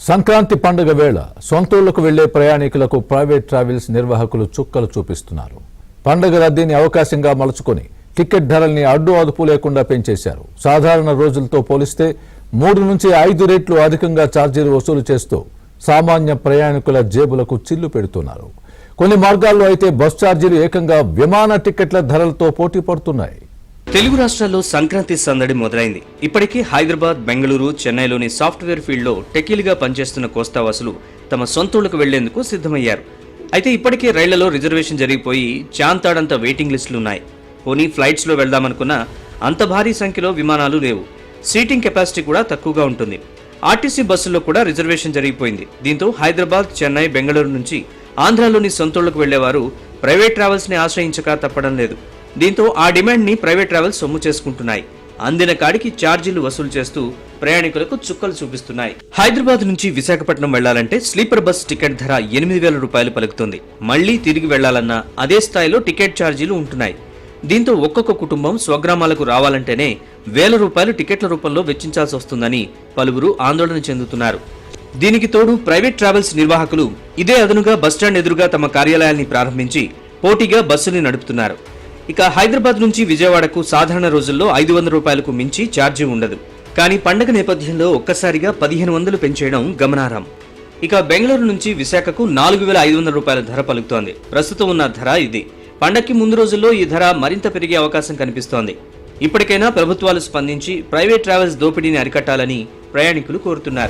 సంక్రాంతి పండుగ వేళ సొంతూళ్లకు వెళ్లే ప్రయాణికులకు ప్రైవేట్ ట్రావెల్స్ నిర్వాహకులు చుక్కలు చూపిస్తున్నారు. పండుగ రద్దీని అవకాశంగా మలుచుకొని టికెట్ ధరల్ని అడ్డు అదుపు లేకుండా పెంచేశారు. సాధారణ రోజులతో పోలిస్తే 3 నుంచి 5 రెట్లు అధికంగా ఛార్జీలు వసూలు చేస్తూ సామాన్య ప్రయాణికుల జేబులకు చిల్లు పెడుతున్నారు. కొన్ని మార్గాల్లో అయితే బస్ ఛార్జీలు ఏకంగా విమాన టికెట్ల ధరలతో పోటీ పడుతున్నాయి. తెలుగు రాష్ట్రాల్లో సంక్రాంతి సందడి మొదలైంది. ఇప్పటికీ హైదరాబాద్, బెంగళూరు, చెన్నైలోని సాఫ్ట్వేర్ ఫీల్డ్లో టెకీలుగా పనిచేస్తున్న కోస్తావాసులు తమ సొంతూళ్లకు వెళ్లేందుకు సిద్ధమయ్యారు. అయితే ఇప్పటికే రైళ్లలో రిజర్వేషన్ జరిగిపోయి చాంతాడంత వెయిటింగ్ లిస్టులున్నాయి. పోనీ ఫ్లైట్స్లో వెళ్దామనుకున్నా అంత భారీ సంఖ్యలో విమానాలు లేవు. సీటింగ్ కెపాసిటీ కూడా తక్కువగా ఉంటుంది. ఆర్టీసీ బస్సుల్లో కూడా రిజర్వేషన్ జరిగిపోయింది. దీంతో హైదరాబాద్, చెన్నై, బెంగళూరు నుంచి ఆంధ్రాలోని సొంతూళ్లకు వెళ్లేవారు ప్రైవేట్ ట్రావెల్స్ ని ఆశ్రయించక తప్పడం లేదు. దీంతో ఆ డిమాండ్ ని ప్రైవేట్ ట్రావెల్స్ సొమ్ము చేసుకుంటున్నాయి. అందిన కాడికి ఛార్జీలు వసూలు చేస్తూ ప్రయాణికులకు చుక్కలు చూపిస్తున్నాయి. హైదరాబాద్ నుంచి విశాఖపట్నం వెళ్లాలంటే స్లీపర్ బస్ టికెట్ ధర 8,000 రూపాయలు పలుకుతుంది. మళ్లీ తిరిగి వెళ్లాలన్నా అదే స్థాయిలో టికెట్ ఛార్జీలు ఉంటున్నాయి. దీంతో ఒక్కొక్క కుటుంబం స్వగ్రామాలకు రావాలంటేనే 1,000 రూపాయలు టికెట్ల రూపంలో వెచ్చించాల్సి వస్తుందని పలువురు ఆందోళన చెందుతున్నారు. దీనికి తోడు ప్రైవేట్ ట్రావెల్స్ నిర్వాహకులు ఇదే అదనుగా బస్టాండ్ ఎదురుగా తమ కార్యాలయాల్ని ప్రారంభించి పోటీగా బస్సుల్ని నడుపుతున్నారు. ఇక హైదరాబాద్ నుంచి విజయవాడకు సాధారణ రోజుల్లో 500 రూపాయలకు మించి ఛార్జీ ఉండదు. కానీ పండగ నేపథ్యంలో ఒక్కసారిగా 1,500 పెంచేయడం గమనార్హం. ఇక బెంగళూరు నుంచి విశాఖకు 4,500 రూపాయల ధర పలుకుతోంది. ప్రస్తుతం ఉన్న ధర ఇది. పండగకి ముందు రోజుల్లో ఈ ధర మరింత పెరిగే అవకాశం కనిపిస్తోంది. ఇప్పటికైనా ప్రభుత్వాలు స్పందించి ప్రైవేట్ ట్రావెల్స్ దోపిడీని అరికట్టాలని ప్రయాణికులు కోరుతున్నారు.